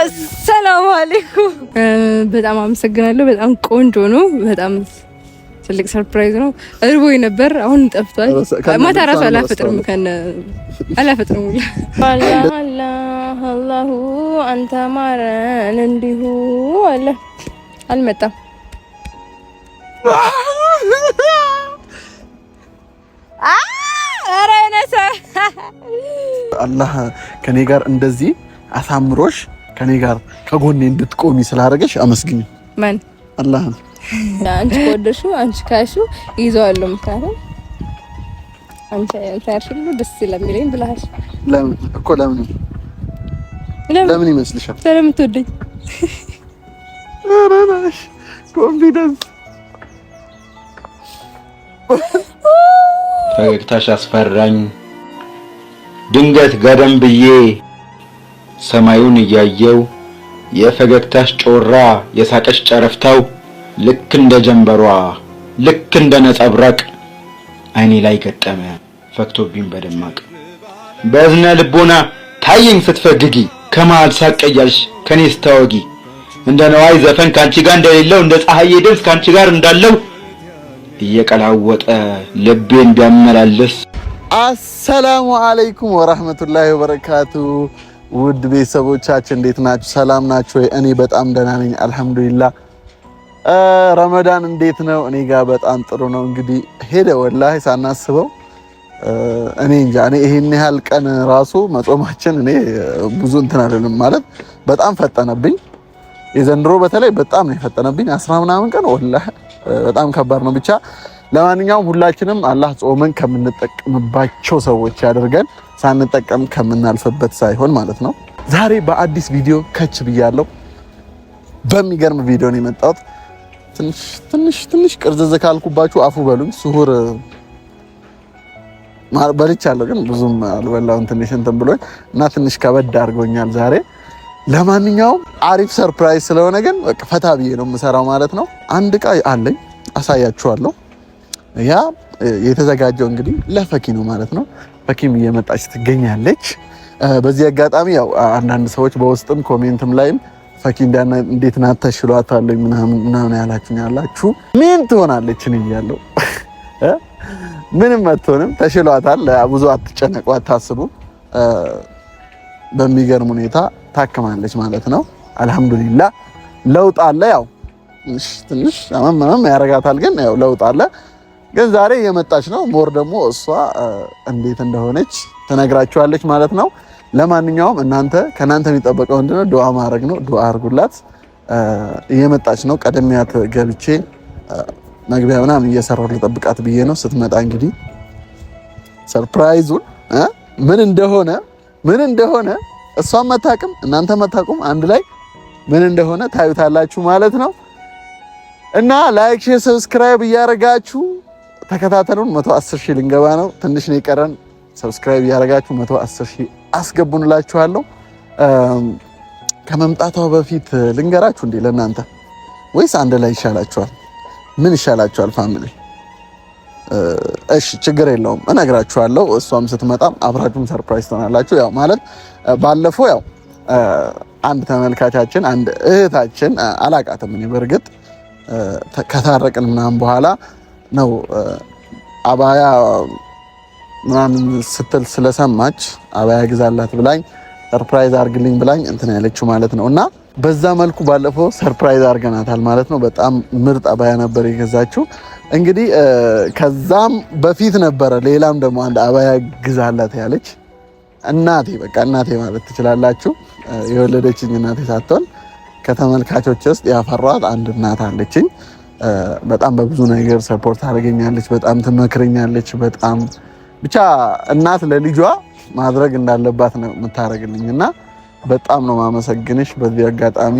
السلام عليكم በጣም አመሰግናለሁ። በጣም ቆንጆ ነው። በጣም ትልቅ ሰርፕራይዝ ነው። እርቦኝ ነበር፣ አሁን ጠፍቷል። ማታ ራሱ አላፈጥርም አላሁ አንተ ማረን እንዲሁ አለ አልመጣም። አላህ ከኔ ጋር እንደዚህ አሳምሮሽ ከኔ ጋር ከጎኔ እንድትቆሚ ስላደረገሽ አመስግኝ። ማን? አላህ። አንቺ ቆደሹ አንቺ ካሹ ይዘዋለሁ። ምክንያቱም አንቺ ታርሽሉ ደስ ስለሚለኝ ብለሃል። ለምን እኮ ለምን ይመስልሻል? ስለምትወደኝ። አራራሽ ኮንፊደንስ ፈገግታሽ አስፈራኝ። ድንገት ገደም ብዬ ሰማዩን እያየው የፈገግታሽ ጮራ የሳቀሽ ጨረፍታው ልክ እንደ ጀንበሯ ልክ እንደ ነጸብራቅ አይኔ ላይ ገጠመ ፈክቶብኝ በደማቅ። በእዝነ ልቦና ታየኝ ስትፈግጊ ከመሃል ሳቅ እያልሽ ከኔ ስታወጊ እንደ ነዋይ ዘፈን ካንቺ ጋር እንደሌለው እንደ ፀሐይ ድምፅ ካንቺ ጋር እንዳለው እየቀላወጠ ልቤን ቢያመላልስ። አሰላሙ አለይኩም ወራህመቱላሂ ወበረካቱ። ውድ ቤተሰቦቻችን እንዴት ናችሁ? ሰላም ናችሁ ወይ? እኔ በጣም ደህና ነኝ አልሐምዱሊላህ። ረመዳን እንዴት ነው? እኔ ጋር በጣም ጥሩ ነው። እንግዲህ ሄደ ወላሂ ሳናስበው። እኔ እንጃ እኔ ይሄን ያህል ቀን ራሱ መጾማችን እኔ ብዙ እንትን አይደለም ማለት በጣም ፈጠነብኝ። የዘንድሮ በተለይ በጣም ነው የፈጠነብኝ። 10 ምናምን ቀን ወላሂ በጣም ከባድ ነው። ብቻ ለማንኛውም ሁላችንም አላህ ጾመን ከምንጠቀምባቸው ሰዎች ያደርገን፣ ሳንጠቀም ከምናልፍበት ሳይሆን ማለት ነው። ዛሬ በአዲስ ቪዲዮ ከች ብያለሁ። በሚገርም ቪዲዮ ነው የመጣሁት። ትንሽ ቅርዝዝ ካልኩባችሁ አፉ በሉኝ። ስሁር በልቻለሁ ግን ብዙም አልበላሁም። ትንሽ እንትን ብሎኝ እና ትንሽ ከበድ አድርጎኛል ዛሬ። ለማንኛውም አሪፍ ሰርፕራይዝ ስለሆነ ግን በቃ ፈታ ብዬ ነው የምሰራው ማለት ነው። አንድ ዕቃ አለኝ አሳያችኋለሁ። ያ የተዘጋጀው እንግዲህ ለፈኪ ነው ማለት ነው። ፈኪም እየመጣች ትገኛለች። በዚህ አጋጣሚ ያው አንዳንድ ሰዎች በውስጥም ኮሜንትም ላይም ፈኪ እንዴት ናት ተሽሏታል ምናምን ያላችሁኝ ያላችሁ፣ ምን ትሆናለች እኔ እያለሁ ምንም አትሆንም፣ ተሽሏታል። ብዙ አትጨነቁ፣ አታስቡ። በሚገርም ሁኔታ ታከማለች ማለት ነው። አልሐምዱሊላህ ለውጥ አለ። ያው ትንሽ አመመም ያረጋታል፣ ግን ያው ለውጥ አለ። ግን ዛሬ እየመጣች ነው። ሞር ደግሞ እሷ እንዴት እንደሆነች ትነግራችኋለች ማለት ነው። ለማንኛውም ከናንተ የሚጠበቀው ምንድነው? ዱዓ ማድረግ ነው። ዱዓ አድርጉላት። እየመጣች ነው። ቀደሚያት ገብቼ መግቢያ ምናምን እየሰራሁ ልጠብቃት ብዬ ነው። ስትመጣ እንግዲህ ሰርፕራይዙን ምን እንደሆነ እሷም መታቅም እናንተ መታቁም አንድ ላይ ምን እንደሆነ ታዩታላችሁ ማለት ነው። እና ላይክ፣ ሼር፣ ሰብስክራይብ እያደረጋችሁ ተከታተሉን። 110,000 ልንገባ ነው። ትንሽ ነው የቀረን። ሰብስክራይብ እያደረጋችሁ 110,000 አስገቡንላችኋለሁ። ከመምጣቷ በፊት ልንገራችሁ እንዴ ለእናንተ ወይስ አንድ ላይ ይሻላችኋል? ምን ይሻላችኋል ፋሚሊ? እሺ ችግር የለውም እነግራችኋለሁ። እሷም ስትመጣም አብራችሁም ሰርፕራይዝ ትሆናላችሁ። ያው ማለት ባለፈው ያው አንድ ተመልካቻችን አንድ እህታችን አላቃተም እኔ በርግጥ ከታረቅን ምናምን በኋላ ነው አባያ ምናምን ስትል ስለሰማች አባያ ግዛላት ብላኝ ሰርፕራይዝ አርግልኝ ብላኝ እንትን ያለችው ማለት ነው። እና በዛ መልኩ ባለፈው ሰርፕራይዝ አርገናታል ማለት ነው። በጣም ምርጥ አባያ ነበር የገዛችው። እንግዲህ ከዛም በፊት ነበረ ሌላም ደግሞ አንድ አባያ ግዛላት ያለች እናቴ፣ በቃ እናቴ ማለት ትችላላችሁ። የወለደችኝ እናቴ ሳትሆን ከተመልካቾች ውስጥ ያፈሯት አንድ እናት አለችኝ። በጣም በብዙ ነገር ሰፖርት ታደርገኛለች፣ በጣም ትመክረኛለች። በጣም ብቻ እናት ለልጇ ማድረግ እንዳለባት ነው የምታደርግልኝ እና በጣም ነው ማመሰግንሽ። በዚህ አጋጣሚ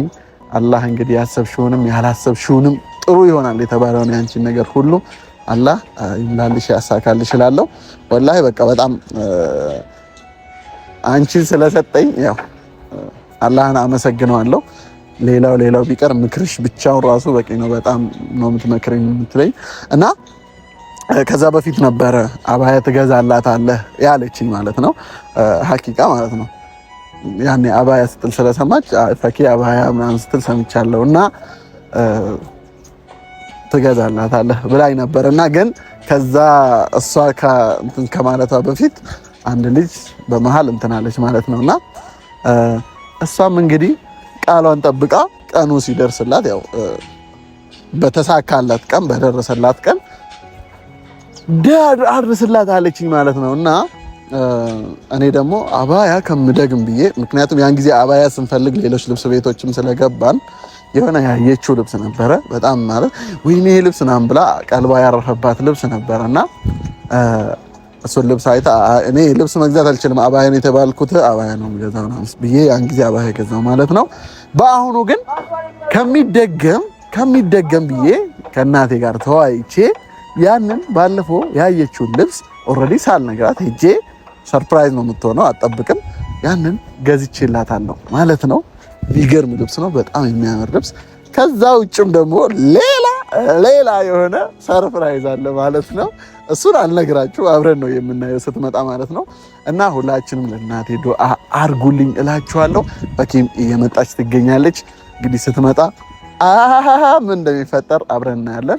አላህ እንግዲህ ያሰብሽውንም ያላሰብሽውንም ጥሩ ይሆናል የተባለውን ያንቺን ነገር ሁሉ አላህ ይምላልሽ ያሳካልሽ እላለሁ። ወላሂ በቃ በጣም አንቺን ስለሰጠኝ ያው አላህን አመሰግነዋለሁ። ሌላው ቢቀር ምክርሽ ብቻውን ራሱ በቂ ነው። በጣም ነው የምትመክረኝ የምትለኝ እና ከዛ በፊት ነበረ አባያ ትገዛላታለህ ያለችኝ ማለት ነው። ሀቂቃ ማለት ነው ያኔ አባያ ስትል ስለሰማች ፈኪ አባያ ምናምን ስትል ሰምቻለሁ እና ትገዛላታለህ ብላኝ ነበርና ግን ከዛ እሷ ከማለቷ በፊት አንድ ልጅ በመሃል እንትናለች ማለት ነውና እሷም እንግዲህ ቃሏን ጠብቃ ቀኑ ሲደርስላት ያው በተሳካላት ቀን በደረሰላት ቀን አድርስላት አለችኝ ማለት ነውና እኔ ደግሞ አባያ ከምደግም ብዬ ምክንያቱም ያን ጊዜ አባያ ስንፈልግ ሌሎች ልብስ ቤቶችም ስለገባን የሆነ ያየችው ልብስ ነበረ በጣም ማለት ወይኔ ልብስ ናም ብላ ቀልባ ያረፈባት ልብስ ነበርና እሱን ልብስ አይታ እኔ ልብስ መግዛት አልችልም አባያ ነው የተባልኩት አባያ ነው የምገዛው ነው ብዬ ያን ጊዜ አባያ ገዛው ማለት ነው። በአሁኑ ግን ከሚደገም ብዬ ከእናቴ ጋር ተወያይቼ ያንን ባለፈው ያየችውን ልብስ ኦልሬዲ ሳልነግራት ሄጄ ሰርፕራይዝ ነው የምትሆነው አጠብቅም ያንን ገዝቼላታለሁ ማለት ነው። ቢገርም ልብስ ነው በጣም የሚያምር ልብስ። ከዛ ውጭም ደግሞ ሌላ የሆነ ሰርፕራይዝ አለ ማለት ነው። እሱን አልነግራችሁ አብረን ነው የምናየው ስትመጣ ማለት ነው። እና ሁላችንም ለእናቴ ዱአ አርጉልኝ እላችኋለሁ። በኪም እየመጣች ትገኛለች። እንግዲህ ስትመጣ ምን እንደሚፈጠር አብረን እናያለን።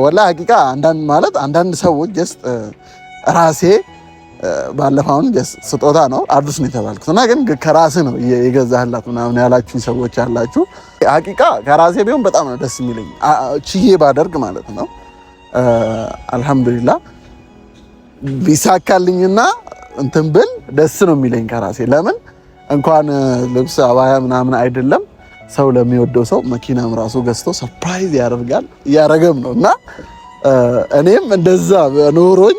ወላ ሀቂቃ አንዳንድ ሰዎች ጀስት ራሴ ባለፈውን ስጦታ ነው አዲስ ነው የተባልኩት እና ግን ከራሴ ነው የገዛህላት ምናምን ያላችሁኝ ሰዎች አላችሁ። ሀቂቃ ከራሴ ቢሆን በጣም ነው ደስ የሚለኝ ችዬ ባደርግ ማለት ነው። አልহামዱሊላህ ቢሳካልኝና እንትን ብል ደስ ነው የሚለኝ ከራሴ። ለምን እንኳን ልብስ አባያ ምናምን አይደለም ሰው ለሚወደው ሰው መኪናም ራሱ ገዝቶ ሰርፕራይዝ ያደርጋል እያረገም ነውና እኔም እንደዛ ኖሮኝ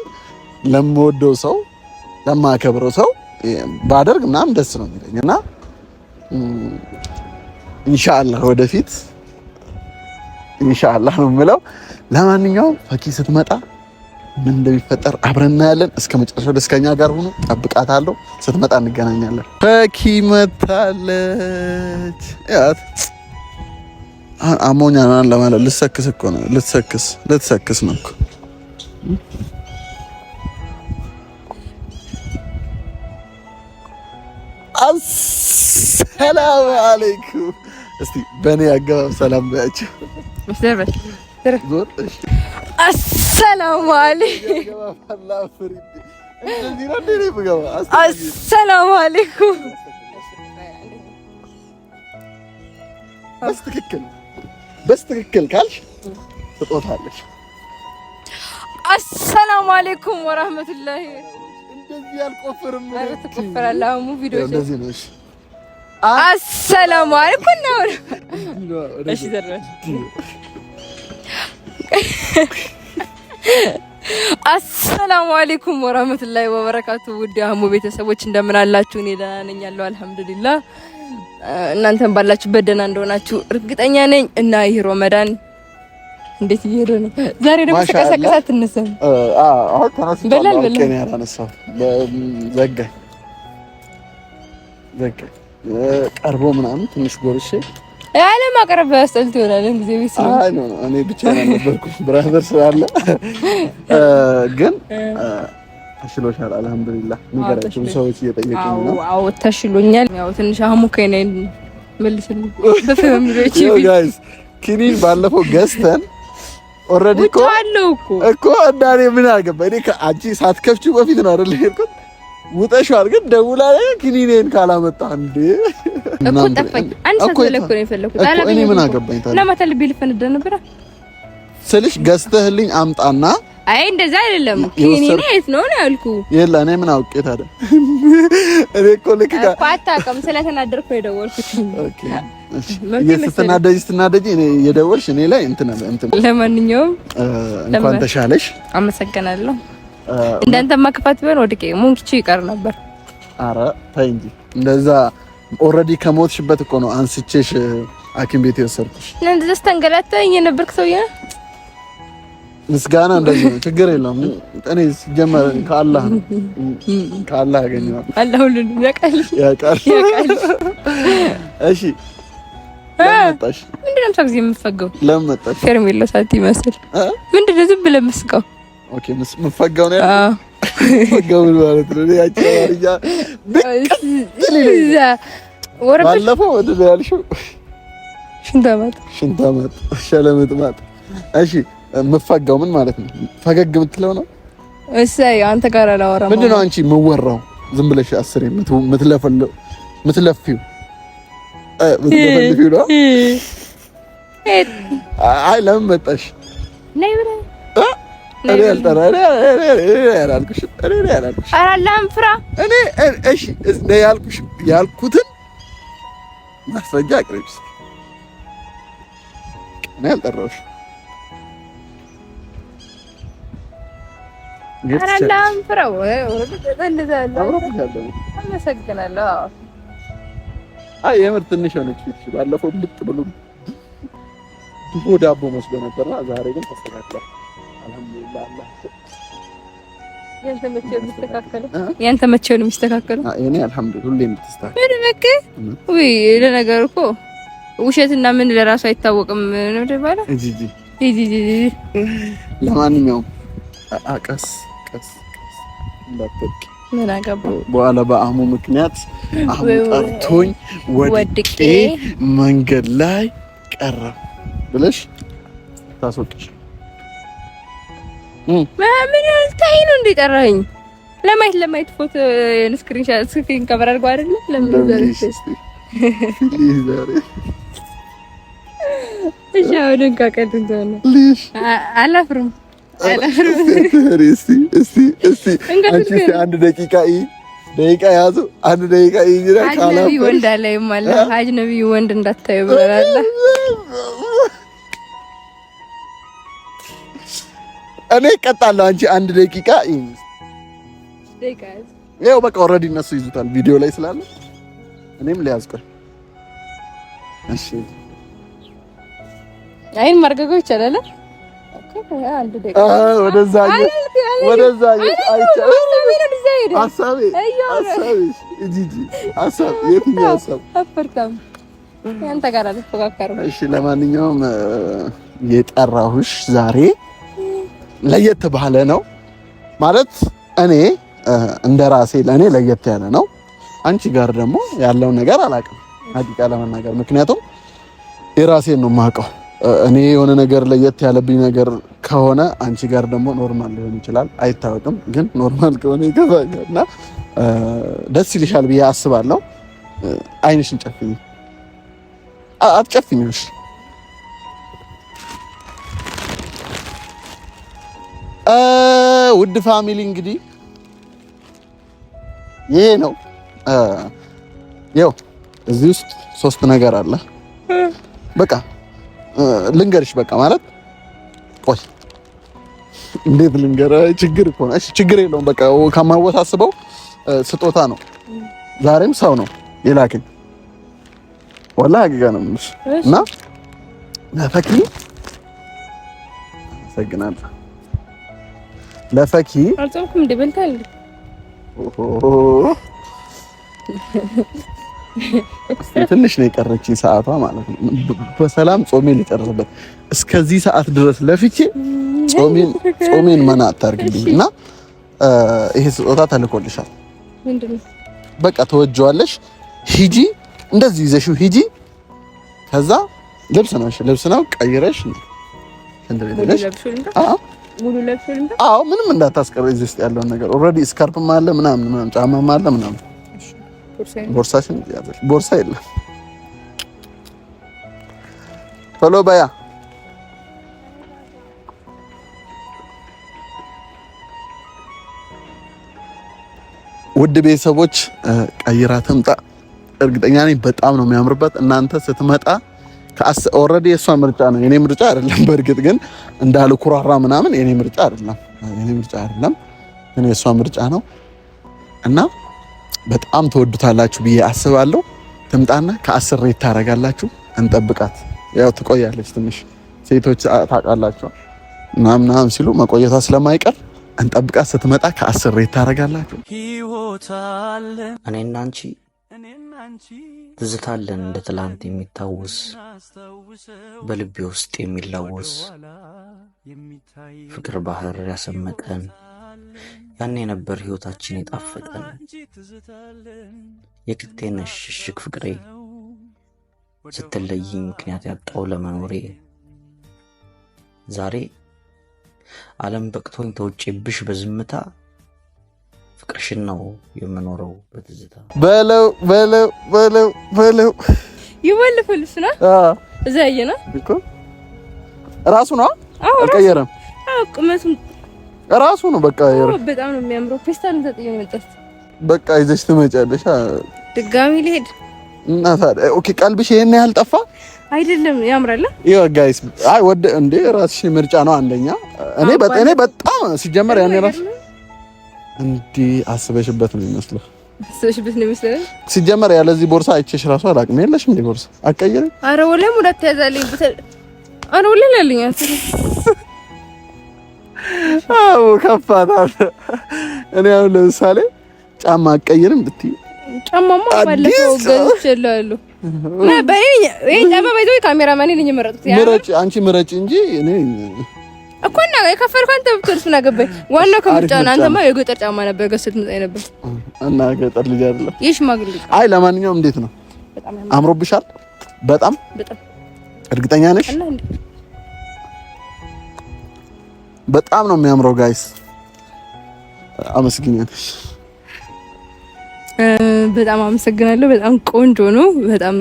ለምወደው ሰው ለማከብረው ሰው ባደርግ ምናምን ደስ ነው የሚለኝና ኢንሻአላህ ወደፊት ኢንሻአላህ ነው የምለው። ለማንኛውም ፈኪ ስትመጣ ምን እንደሚፈጠር አብረን እናያለን። እስከ መጨረሻው ድረስ ከኛ ጋር ሆኖ ጠብቃታለሁ። ስትመጣ እንገናኛለን። ፈኪ መታለች። ያት አሞኛና ለማለት ልትሰክስ እኮ ነው። ልትሰክስ ነው እኮ አሰላሙ አለይኩም። እስቲ በእኔ አገባብ ሰላም በያቸው። አሰላሙ አለይኩም። አሰላሙ አለይኩም። በስትክክል ካልሽ ትጦታለሽ። አሰላሙ አለይኩም ወራህመቱላሂ። እንደዚህ አልቆፍርም። ኧረ ትቆፍራለህ። አሁን ቪዲዮ እንደዚህ ነው። እሺ አሰላሙ አለይኩም ነው። እሺ ዘርበል አሰላሙ አለይኩም ወራህመቱላሂ ወበረካቱ። ውድ አህሙ ቤተሰቦች እንደምን አላችሁ? እኔ ደህና ነኝ ያለው አልሐምዱሊላህ። እናንተም ባላችሁበት ደህና እንደሆናችሁ እርግጠኛ ነኝ። እና ይህ ረመዳን እንዴት እየሄደ ነው? ዛሬ ደግሞ ተቀሰቀሳት ትነሳም። አሁን ተነስቷል። ከኔ ያላነሳው ዘጋ ቀርቦ ምናምን ትንሽ ጎርሼ ያለ ማቅረብ ያስጠልት ይሆናል እንግዲህ ቤት ሲሆን አይ ነው እኔ ብቻ ነበርኩ ብራዘር ስላለ ግን ተሽሎሻል አልহামዱሊላህ። ንገራችሁ ሰዎች እየጠየቁኝ ነው። አዎ ተሽሎኛል። ያው ትንሽ አህሙ ከኔን መልስልኝ በፈሚሊዎች ጋይስ ኪኒን ባለፈው ገዝተን ኦሬዲ እኮ እንዳኔ ምን አገባ እኔ ከአንቺ ሳትከፍቺው በፊት ነው አይደል ሄድኩት ውጠሻል። ግን ደውላ ኪኒኔን ካላመጣ እንዴ እኮ ጠፋኝ። አንተ ሰለኩ ነው የፈለኩት አላገኘ እኔ ምን አገባኝ ታዲያ ለማታ ልቤ ልፈነዳ ነበር ስልሽ ገዝተህልኝ አምጣና አይ እንደዛ አይደለም ኪኒኔ የት ነው ያልኩ የለ እኔ ምን አውቄ ታዲያ እኔ እኮ ልክ ጋር አታውቅም ስለተናደርኩ ነው የደወልኩት። ኦኬ ስትናደጂ እኔ የደወልሽ እኔ ላይ እንትን ለማንኛውም እንኳን ተሻለሽ አመሰግናለሁ። እንዳንተማ ክፋት ቢሆን ወድቄ ሙንኪቹ ይቀር ነበር። አረ ተይ እንጂ እንደዛ ኦሬዲ ከሞትሽበት እኮ ነው አንስቼሽ ሐኪም ቤት የወሰድኩሽ እንደዚህ ስተንገላታኝ የነበርክ ሰውዬ ነው። ምስጋና እንደዚህ ነው። ችግር የለውም። እኔ ሲጀመር ከአላህ ነው ከአላህ ያገኘው አላህ ሁሉንም ያውቃል። እሺ ለምጣሽ ምንድነው ታክሲ የምትፈገው? ለምጣሽ ከርሜላ ሳት ይመስል ምንድነው ዝም ብለህ መስቀው? ኦኬ ምፈጋው ነው ያለው። ፈጋው ማለት ነው ያቺ አርያ ባለፈው ወደ ያልሽው ሽንታማት ሸለምጥማት። እሺ ምፈጋው ምን ማለት ነው? ፈገግ የምትለው ነው። እሰይ አንተ ጋር አላወራም። ምንድነው አንቺ የምወራው? ዝም ብለሽ አስሬ ምትለፊው ነው አይ ለምን መጣሽ? ነይ ብለህ እኔ አልጠራ ያልኩሽ ፍራ እኔ እሺ ያልኩትን ማስረጃ አቅርቢ። እኔ አልጠራሁሽ። አራላም ፍራው አመሰግናለሁ። አይ የምር ትንሽ ሆነች። ባለፈው ልጥ ብሎ ዳቦ መስሎ ነበርና ዛሬ ግን ተስተካክሏል። አልሐምዱሊላህ አላህ ያንተ መቼው ነው የሚስተካከለው? እኔ አልሐምዱሊላህ ሁሌ የምትስተካከል ምን በቃ ወይ ለነገሩ እኮ ውሸትና ምን ለራሱ አይታወቅም ነው ደባላ እጂ ለማንኛውም ቀስ እንዳትወድቂ ምን አገባው በኋላ በአህሙ ምክንያት አህሙ ጠርቶኝ ወድቄ መንገድ ላይ ቀረ ብለሽ ታስወቅሽ ምን ልታይ ነው እንዴ ጠራኸኝ? ለማየት ፎቶ ስክሪን ከቨር አድርገው አይደል? ለምን ዛሬ እሺ አሁን ካቀድ እንደሆነ አላፍርም። እስቲ አንድ ደቂቃ ያዙ። አንድ ደቂቃ ይጅራ ካላ አጅነቢ ወንድ ላይ ማለት አጅነቢ ወንድ እንዳታዩ ብለናል። እኔ እቀጣለሁ። አንቺ አንድ ደቂቃ ያው በቃ ኦልሬዲ እነሱ ይዙታል ቪዲዮ ላይ ስላለ እኔም ሊያዝቀው። እሺ አይን ማርገጎ ይቻላል። አንድ ደቂቃ ወደዛ ሀሳቤ የትኛው ሀሳብ አፈርታም ያንተ ጋር አልተፈካከረም። እሺ ለማንኛውም የጠራሁሽ ዛሬ ለየት ባለ ነው ማለት እኔ እንደ ራሴ ለእኔ ለየት ያለ ነው። አንቺ ጋር ደግሞ ያለውን ነገር አላውቅም ሀቂቃ ለመናገር ምክንያቱም የራሴን ነው የማውቀው። እኔ የሆነ ነገር ለየት ያለብኝ ነገር ከሆነ አንቺ ጋር ደግሞ ኖርማል ሊሆን ይችላል፣ አይታወቅም። ግን ኖርማል ከሆነ ይገባኛል እና ደስ ይልሻል ብዬ አስባለሁ። አይንሽን ጨፍኝ። አትጨፍኝሽ። ውድ ፋሚሊ እንግዲህ ይሄ ነው። ያው እዚህ ውስጥ 3 ነገር አለ። በቃ ልንገርሽ በቃ ማለት ቆይ እንዴት ልንገር? ችግር እኮ ነው። እሺ ችግር የለውም በቃ ከማወሳስበው ስጦታ ነው። ዛሬም ሰው ነው የላከኝ ወላሂ አገጋ ነው እና ለፈኪ አመሰግናለሁ። ለፈኪ አልጾምኩም እንደበልታል። ትንሽ ነው የቀረችኝ ሰዓቷ ማለት ነው። በሰላም ጾሜን ልጨርስበት እስከዚህ ሰዓት ድረስ ለፍቼ ጾሜን መና አታርግልኝ እና ይሄ ስጦታ ተልኮልሻል። ምንድነው? በቃ ተወጀዋለሽ። ሂጂ እንደዚህ ይዘሽው ሂጂ። ከዛ ልብስ ነው ቀይረሽ እንደሌለሽ ሙሉ ለብሽልኝ። አዎ ምንም እንዳታስቀር እዚህ ውስጥ ያለውን ነገር ኦልሬዲ ስካርፕም አለ ምናምን ጫማም አለ ምናምን። ቦርሳሽን ያዘሽ። ቦርሳ የለም። ቶሎ በያ። ውድ ቤተሰቦች ቀይራ ትምጣ። እርግጠኛ ነኝ በጣም ነው የሚያምርበት። እናንተ ስትመጣ ኦልሬዲ የእሷ ምርጫ ነው፣ የኔ ምርጫ አይደለም። በእርግጥ ግን እንዳሉ ኩራራ ምናምን የኔ ምርጫ አይደለም፣ ግን የእሷ ምርጫ ነው እና በጣም ተወዱታላችሁ ብዬ አስባለሁ። ትምጣና ከ10 ሬት ታረጋላችሁ። እንጠብቃት። ያው ትቆያለች ትንሽ ሴቶች ታውቃላችሁ ምናምን ሲሉ መቆየቷ ስለማይቀር እንጠብቃት። ስትመጣ ከ10 ሬት ታደርጋላችሁ። እኔና አንቺ ትዝታለን እንደ ትላንት የሚታወስ በልቤ ውስጥ የሚላወስ ፍቅር ባህር ያሰመጠን ያኔ ነበር ህይወታችን የጣፈጠን። የክቴነሽ ሽሽግ ፍቅሬ ስትለይኝ ምክንያት ያጣው ለመኖሬ ዛሬ ዓለም በቅቶኝ ተውጬብሽ በዝምታ ፍቅርሽን ነው የምኖረው በትዝታ። በለው ይወልፈልስ ነው እዛ ያየና እኮ ራሱ ነው አልቀየረም። ቁመቱም ራሱ ነው በቃ በጣም ነው የሚያምረው። ፔስታን ተጠየኝ መጣስ በቃ ይዘሽ ትመጫለሽ። ድጋሚ ልሄድ እና ታዲያ ኦኬ ቀልብሽ ይሄን ያህል ጠፋ አይደለም? ያምራል። ይሄ ጋይስ አይ ወደ እንዴ ራስሽ ምርጫ ነው አንደኛ። እኔ በጣም ሲጀመር ያኔ ራስ እንዴ አስበሽበት ነው የሚመስለው። አስበሽበት ነው የሚመስለው ሲጀመር ያለዚህ ቦርሳ አይቼሽ ራሱ አላቅም። የለሽም እንዴ ቦርሳ አቀየረኝ? አረ ወላሂ ሙዳት ያዛልኝ አረ ወላሂ ላለኝ አው ከፋታ። እኔ አሁን ለምሳሌ ጫማ አቀየርም ብትይ ጫማማ ባለፈው ገዝቼልሃለሁ እና በእኔ ጫማ ባይዘው ካሜራማን ነኝ የመረጥኩት። ምረጭ አንቺ ምረጭ እንጂ እኔ እኮ እና የከፈልኩ አንተ ብትወርስ ምን አገባኝ? ዋናው ከምርጫ ነው። አንተማ የገጠር ጫማ ነበር ገዝተህ ትመጣ ነበር እና ገጠር ልጅ አይደለም የሽማግሌ። አይ ለማንኛውም እንዴት ነው? አምሮብሻል? በጣም እርግጠኛ ነሽ? በጣም ነው የሚያምረው ጋይስ። አመስግኛለሽ። በጣም አመሰግናለሁ። በጣም ቆንጆ ነው። በጣም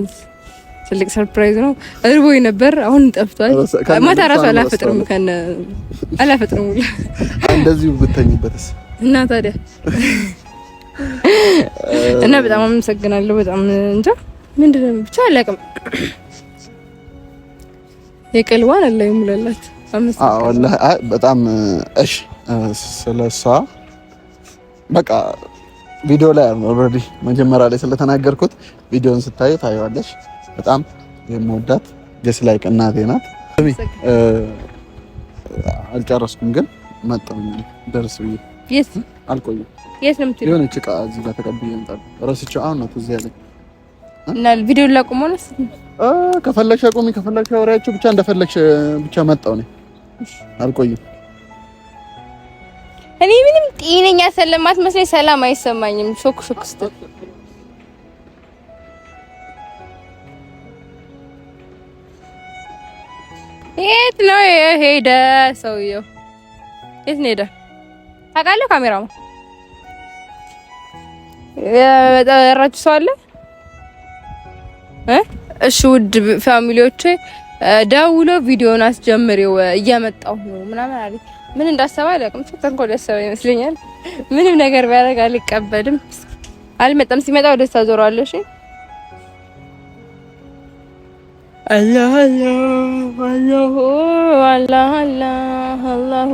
ትልቅ ሰርፕራይዝ ነው። እርቦኝ ነበር፣ አሁን ጠፍቷል። ማታ ራሱ አላፈጥርም አላፈጥርም። እንደዚሁ ብተኝበትስ እና ታዲያ እና በጣም አመሰግናለሁ። በጣም እንጃ ምንድነው ብቻ አላውቅም። የቀልዋን አለ ይሙላላት። አዎ ወላሂ በጣም እሺ። ስለሷ በቃ ቪዲዮ ላይ ኦልሬዲ መጀመሪያ ላይ ስለተናገርኩት ቪዲዮን ስታዩ ታዩዋለሽ። በጣም የምወዳት ጀስ ላይክ እናቴ ናት። አልጨረስኩም ግን መጣሁ ደርስ ብዬ የስ አልቆየም። የስ ነው የምትለው? የሆነች ዕቃ እዚህ ጋር ተቀብዬ እንጣል ረስቼው አሁን ነው እዚህ ያለኝ እና ቪዲዮ ላቆመው ነው። ከፈለግሽ አቆሚ፣ ከፈለግሽ አውሪያቸው፣ ብቻ እንደፈለግሽ ብቻ መጣሁ እኔ አልቆይም። እኔ ምንም ጤነኛ ሰለማት መስለኝ ሰላም አይሰማኝም። ሾክ ስትል የት ነው የሄደ ሰውየው? የት ነው ሄደ? ታውቃለህ? ካሜራው የጠራችሁ ሰው አለ? እሺ ውድ ፋሚሊዎቼ ደውሎ ቪዲዮን አስጀምሪው እየመጣሁ ነው ምናምን አለኝ። ምን እንዳሰባ አላውቅም። ተንኮል ያሰባ ይመስለኛል። ምንም ነገር ቢያደርግ አልቀበልም። አልመጣም። ሲመጣ ወደ ታዞራለሁ። እሺ አላህ አላህ አላህ አላህ አላህ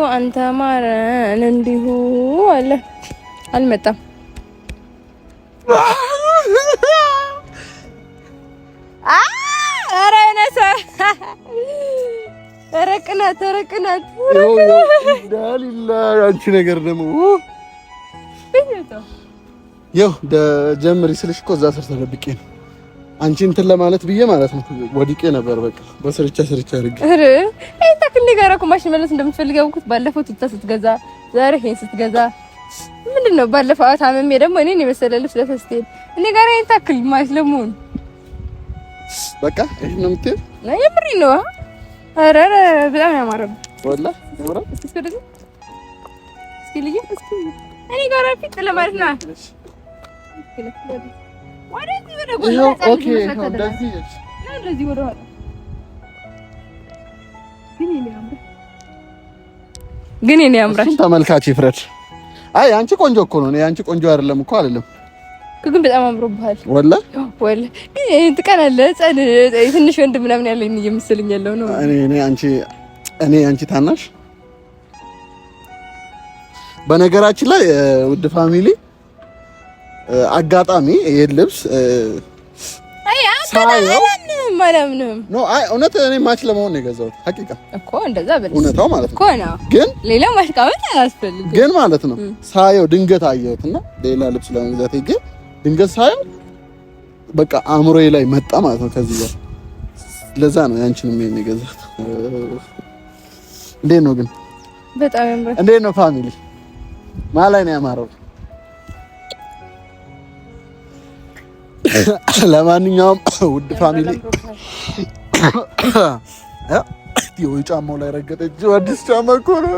አንተ ማረን እንዲሁ አለ። አልመጣም። ኧረ ነሰ ተረቅናት ዳሊላ አንቺ ነገር ደግሞ ይኸው ጀምሪ ስልሽ እኮ እዛ ስር ተደብቄ ነው አንቺ እንትን ለማለት ብዬ ማለት ነው። ወድቄ ነበር በቃ በስርቻ አድርጌ። ኧረ አይ ታክል ጋር እኮ ማሽን መለስ እንደምትፈልገው እኮ ባለፈው ቱታ ስትገዛ ዛሬ ይሄን ስትገዛ ምንድነው? ባለፈው ታመሜ ደግሞ እኔን የመሰለ ልብስ ለፈስቴል እኔ ጋር ይሄን ታክል ማለት ለምን በቃ ይሄን ነው የምትይው? የምሬ ነው። ኧረ በጣም ያማረው ወላሂ ያማረው። እስኪ ልጅ እኔ ጋር ፊት ለማለት ነው። ግን እኔ ያምራል። ተመልካች ይፍረድ። አይ አንቺ ቆንጆ እኮ ነው። እኔ አንቺ ቆንጆ አይደለም እኮ አይደለም። ግን በጣም አምሮብሃል። ወላሂ ትቀናለህ። ትንሽ ወንድ ምናምን ያለኝ እየመሰለኝ ያለው ነው። እኔ አንቺ ታናሽ። በነገራችን ላይ ውድ ፋሚሊ አጋጣሚ ይሄን ልብስ አላምንም። ኖ አይ እውነት እኔ ማች ለመሆን ነው የገዛሁት ሐቂቃ እኮ እንደዛ በል እውነታው ማለት ነው እኮ ነው። ግን ሌላ ማሽቃበጥ አያስፈልግም። ግን ማለት ነው ሳየው ድንገት አየሁትና ሌላ ልብስ ለመግዛት ሄጄ ድንገት ሳየው በቃ አእምሮዬ ላይ መጣ ማለት ነው። ከዚህ ጋር ለዛ ነው ያንቺንም ይሄን የገዛሁት። እንዴት ነው ግን? በጣም ያምራል። እንዴት ነው ፋሚሊ? ማላይ ነው ያማረው። ለማንኛውም ውድ ፋሚሊ ወይ ጫማው ላይ ረገጠች። አዲስ ጫማ እኮ ነው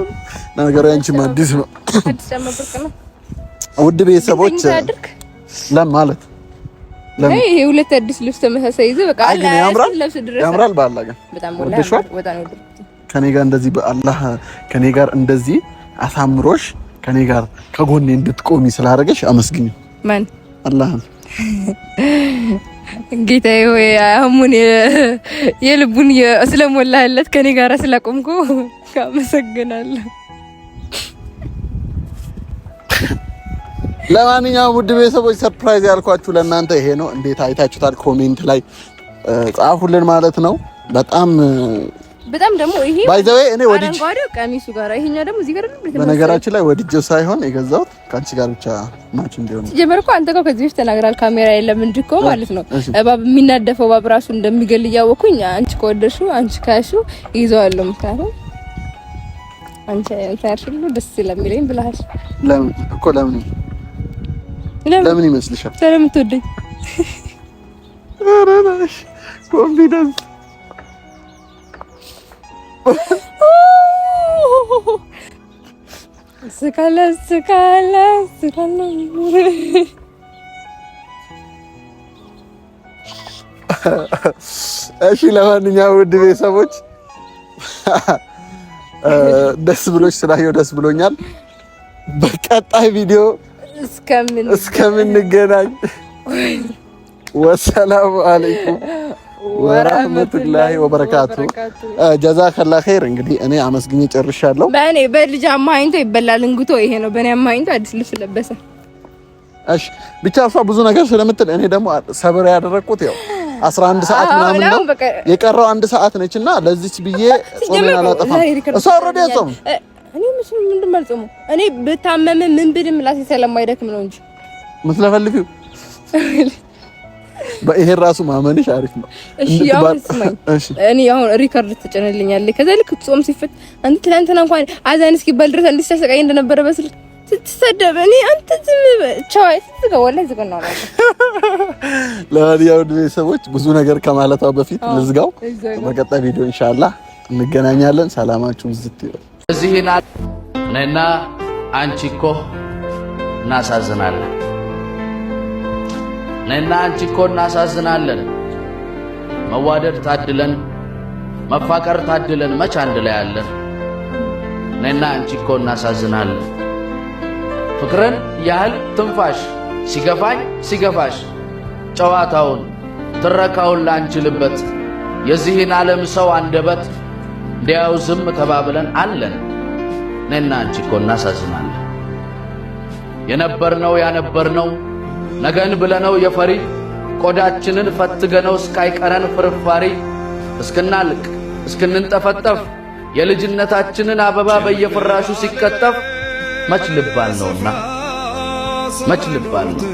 ነገሩ። ያንቺም አዲስ ነው። አዲስ ጫማ ብርቅ ነው። ውድ ቤተሰቦች ለማለት ይሄ ሁለት አዲስ ልብስ ተመሳሳይ ይዘህ በቃ ያምራል። በአላህ ግን በጣም ነው ከኔ ጋር እንደዚህ በአላህ ከኔ ጋር እንደዚህ አሳምሮሽ ከኔ ጋር ከጎኔ እንድትቆሚ ስላደረገሽ አመስግኝ። ማን? አላህ ጌታዬ ሆይ አሁን የልቡን ስለሞላለት ከኔ ጋር ስላቆምኩ አመሰግናለሁ። ለማንኛውም ውድ ቤተሰቦች ሰርፕራይዝ ያልኳችሁ ለእናንተ ይሄ ነው። እንዴት አይታችሁታል? ኮሜንት ላይ ጻፉልን ማለት ነው። በጣም ደግሞ ይሄ ባይ ዘ ዌይ እኔ ወዲጅ አረንጓዴው ቀሚሱ ጋር ይሄኛው ደግሞ እዚህ ጋር ነው። በነገራችን ላይ ወዲጅው ሳይሆን የገዛሁት ካንቺ ጋር ብቻ ማች እንዲሆን ጀመርኩ። አንተ ጋር ከዚህ በፊት ተናግራል። ካሜራ የለም እንጂ እኮ ማለት ነው እባብ የሚናደፈው እባብ ራሱ እንደሚገል እያወኩኝ አንቺ ከወደድሽው አንቺ ካሹ ይዘዋለሁ። ምክንያቱም አንቺ ታርሽሉ ደስ ስለሚለኝ ብለሃል። ለምን እኮ ለምን ይመስልሻል? ስለምትወደኝ አረናሽ ኮንፊደንስ ስካለ እሺ። ለማንኛውም ውድ ቤተሰቦች ደስ ብሎሽ ስላየው ደስ ብሎኛል። በቀጣይ ቪዲዮ እስከምንገናኝ ወሰላሙ አለይኩም ወራህመቱላሂ ወበረካቱ። ጀዛከላ ኸይር። እንግዲህ እኔ አመስግኜ ጨርሻለሁ። በእኔ በልጅ አማኝቶ ይበላል እንግቶ ይሄ ነው። በእኔ አማኝቶ አዲስ ልብስ ለበሰ። እሺ ብቻ እሷ ብዙ ነገር ስለምትል እኔ ደግሞ ሰብር ያደረኩት ያው 11 ሰዓት ምናምን ነው የቀረው። 1 ሰዓት ነችና ለዚች ብዬ ጾሜን አላጠፋም። እሷ ኦልሬዲ ጾም እኔ ምንድን መልጾም እኔ ብታመም ምን ብድም ላሴ ስለማይደክም ነው እንጂ ምትለፈልፊው በይሄ ራሱ ማመንሽ አሪፍ ነው። እሺ ያው እኔ አሁን ሪከርድ ተጨነልኛለህ። ከዛ ልክ ጾም ሲፈት አንተ ትናንትና እንኳን አዛን እስኪባል ድረስ እንዲስተሰቃይ እንደነበረ በስልክ ስትሰደብ እኔ አንተ ዝም ቻይ ትዝጋው ወላሂ ዝጋው። ለማንኛውም ቤተሰቦች ብዙ ነገር ከማለቷ በፊት ልዝጋው። በቀጣይ ቪዲዮ ኢንሻአላህ እንገናኛለን። ሰላማችሁ ዝት ይበል። እዚህና እኔና አንቺ እኮ እናሳዝናለን። እኔና አንቺ እኮ እናሳዝናለን። መዋደድ ታድለን መፋቀር ታድለን መች አንድ ላይ ያለን። እኔና አንቺ እኮ እናሳዝናለን። ፍቅርን ያህል ትንፋሽ ሲገፋሽ ጨዋታውን ትረካውን ላንችልበት የዚህን ዓለም ሰው አንደበት እንዲያው ዝም ተባብለን አለን። እኔና አንቺ እኮ እናሳዝናለን። የነበርነው ያነበርነው ነገን ብለነው የፈሪ ቆዳችንን ፈትገነው እስካይቀረን ፍርፋሪ እስክናልቅ እስክንንጠፈጠፍ የልጅነታችንን አበባ በየፍራሹ ሲከተፍ መች ልባል ነውና መች ልባል ነው